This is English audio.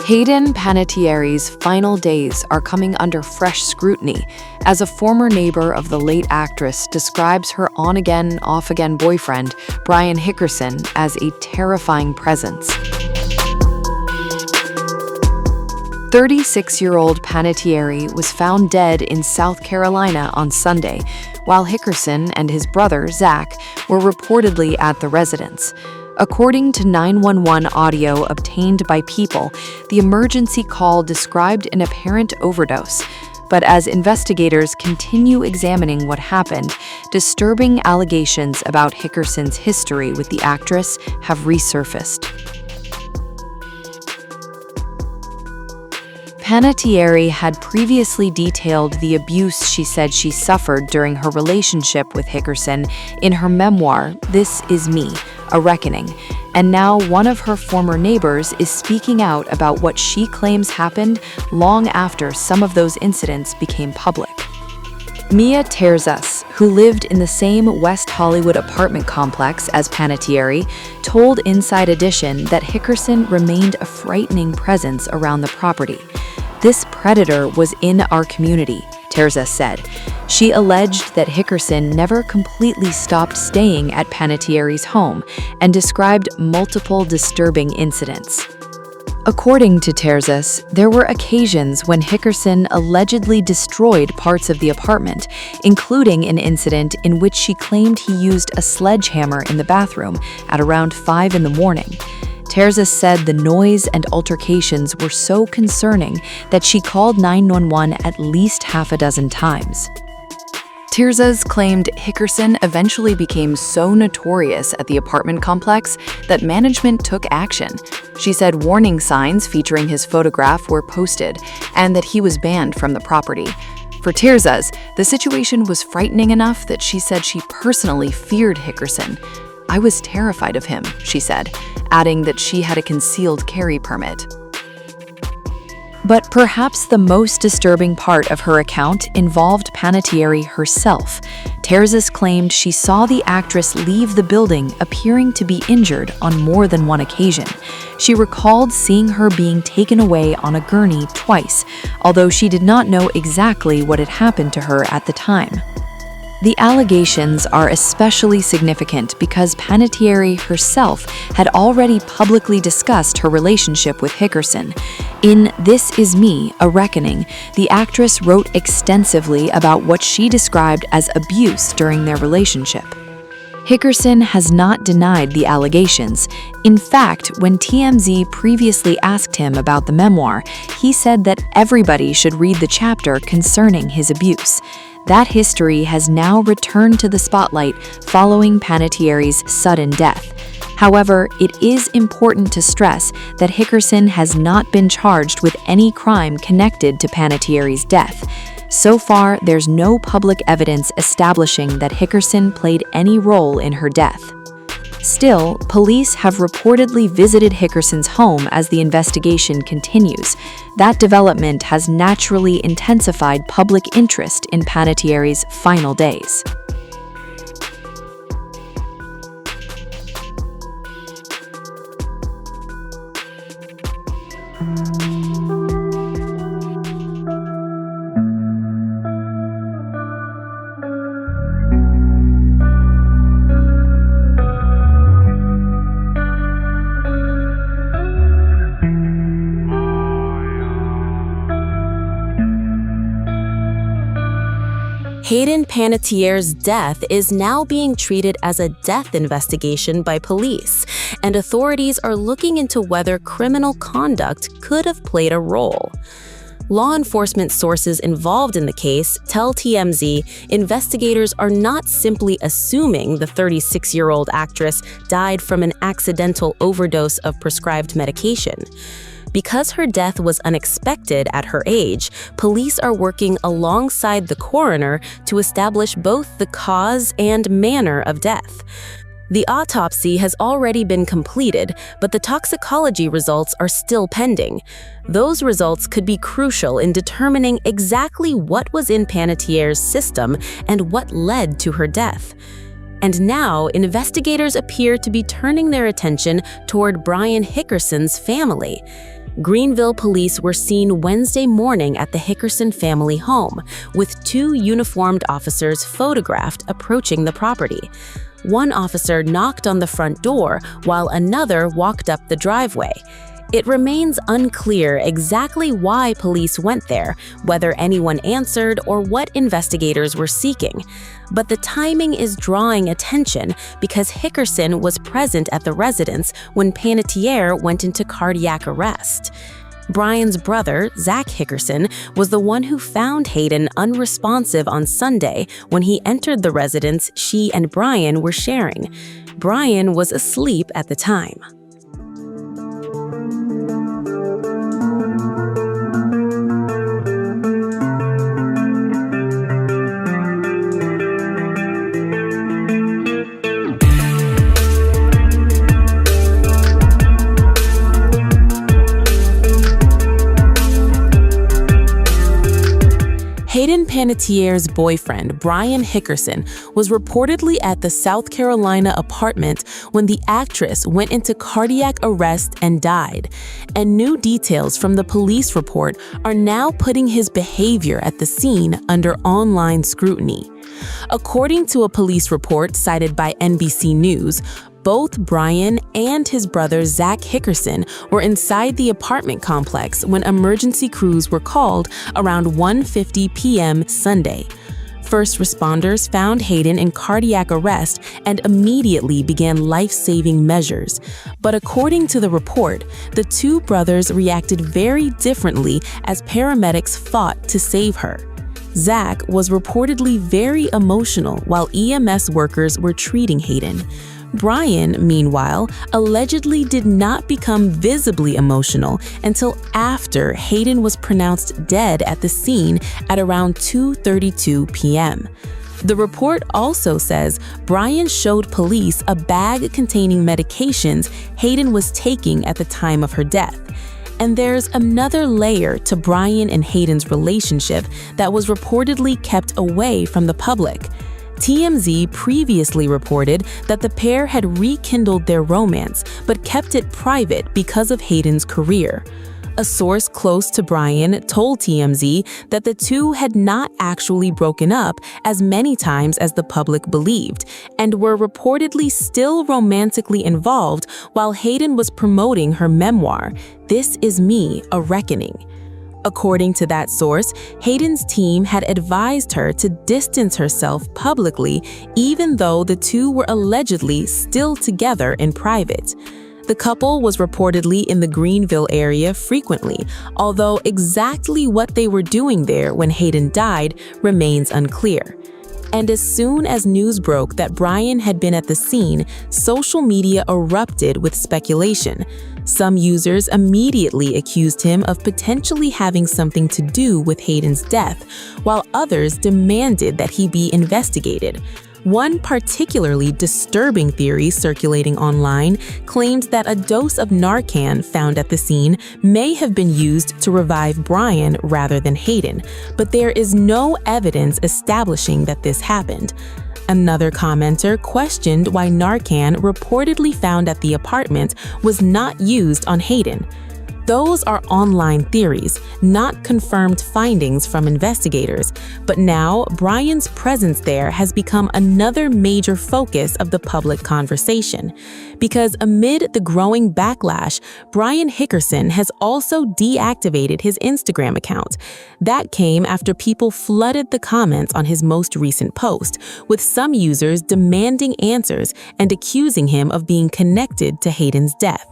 Hayden Panettiere's final days are coming under fresh scrutiny as a former neighbor of the late actress describes her on-again, off-again boyfriend, Brian Hickerson, as a terrifying presence. 36-year-old Panettiere was found dead in South Carolina on Sunday, while Heckerson and his brother, Zach, were reportedly at the residence. According to 911 audio obtained by People, the emergency call described an apparent overdose. But as investigators continue examining what happened, disturbing allegations about Hickerson's history with the actress have resurfaced. Panettiere had previously detailed the abuse she said she suffered during her relationship with Heckerson in her memoir, This Is Me, A Reckoning, and now one of her former neighbors is speaking out about what she claims happened long after some of those incidents became public. Mia Terzas, who lived in the same West Hollywood apartment complex as Panettiere, told Inside Edition that Heckerson remained a frightening presence around the property. "This predator was in our community," Terzas said. She alleged that Heckerson never completely stopped staying at Panettiere's home and described multiple disturbing incidents. According to Terzas, there were occasions when Heckerson allegedly destroyed parts of the apartment, including an incident in which she claimed he used a sledgehammer in the bathroom at around 5 in the morning. Terzas said the noise and altercations were so concerning that she called 911 at least half a dozen times. Terzas claimed Heckerson eventually became so notorious at the apartment complex that management took action. She said warning signs featuring his photograph were posted and that he was banned from the property. For Terzas, the situation was frightening enough that she said she personally feared Heckerson. "I was terrified of him," she said, adding that she had a concealed carry permit. But perhaps the most disturbing part of her account involved Panettiere herself. Terzas claimed she saw the actress leave the building appearing to be injured on more than one occasion. She recalled seeing her being taken away on a gurney twice, although she did not know exactly what had happened to her at the time. The allegations are especially significant because Panettiere herself had already publicly discussed her relationship with Heckerson. In This Is Me, A Reckoning, the actress wrote extensively about what she described as abuse during their relationship. Heckerson has not denied the allegations. In fact, when TMZ previously asked him about the memoir, he said that everybody should read the chapter concerning his abuse. That history has now returned to the spotlight following Panettiere's sudden death. However, it is important to stress that Heckerson has not been charged with any crime connected to Panettiere's death. So far, there's no public evidence establishing that Heckerson played any role in her death. Still, police have reportedly visited Heckerson's home as the investigation continues. That development has naturally intensified public interest in Panettiere's final days. Hayden Panettiere's death is now being treated as a death investigation by police, and authorities are looking into whether criminal conduct could have played a role. Law enforcement sources involved in the case tell TMZ investigators are not simply assuming the 36-year-old actress died from an accidental overdose of prescribed medication. Because her death was unexpected at her age, police are working alongside the coroner to establish both the cause and manner of death. The autopsy has already been completed, but the toxicology results are still pending. Those results could be crucial in determining exactly what was in Panettiere's system and what led to her death. And now, investigators appear to be turning their attention toward Brian Hickerson's family. Greenville police were seen Wednesday morning at the Hickerson family home, with 2 uniformed officers photographed approaching the property. One officer knocked on the front door while another walked up the driveway. It remains unclear exactly why police went there, whether anyone answered or what investigators were seeking. But the timing is drawing attention because Hickerson was present at the residence when Panettiere went into cardiac arrest. Brian's brother, Zach Hickerson, was the one who found Hayden unresponsive on Sunday when he entered the residence she and Brian were sharing. Brian was asleep at the time. Hayden Panettiere's boyfriend, Brian Hickerson, was reportedly at the South Carolina apartment when the actress went into cardiac arrest and died. And new details from the police report are now putting his behavior at the scene under online scrutiny. According to a police report cited by NBC News, both Brian and his brother Zach Hickerson were inside the apartment complex when emergency crews were called around 1:50 p.m. Sunday. First responders found Hayden in cardiac arrest and immediately began life-saving measures. But according to the report, the 2 brothers reacted very differently as paramedics fought to save her. Zach was reportedly very emotional while EMS workers were treating Hayden. Brian, meanwhile, allegedly did not become visibly emotional until after Hayden was pronounced dead at the scene at around 2:32 p.m. The report also says Brian showed police a bag containing medications Hayden was taking at the time of her death. And there's another layer to Brian and Hayden's relationship that was reportedly kept away from the public. TMZ previously reported that the pair had rekindled their romance but kept it private because of Hayden's career. A source close to Brian told TMZ that the 2 had not actually broken up as many times as the public believed, and were reportedly still romantically involved while Hayden was promoting her memoir, This Is Me, A Reckoning. According to that source, Hayden's team had advised her to distance herself publicly even though the 2 were allegedly still together in private. The couple was reportedly in the Greenville area frequently, although exactly what they were doing there when Hayden died remains unclear. And as soon as news broke that Brian had been at the scene, social media erupted with speculation. Some users immediately accused him of potentially having something to do with Hayden's death, while others demanded that he be investigated. One particularly disturbing theory circulating online claimed that a dose of Narcan found at the scene may have been used to revive Brian rather than Hayden, but there is no evidence establishing that this happened. Another commenter questioned why Narcan reportedly found at the apartment was not used on Hayden. Those are online theories, not confirmed findings from investigators, but now Brian's presence there has become another major focus of the public conversation. Because amid the growing backlash, Brian Hickerson has also deactivated his Instagram account. That came after people flooded the comments on his most recent post, with some users demanding answers and accusing him of being connected to Hayden's death.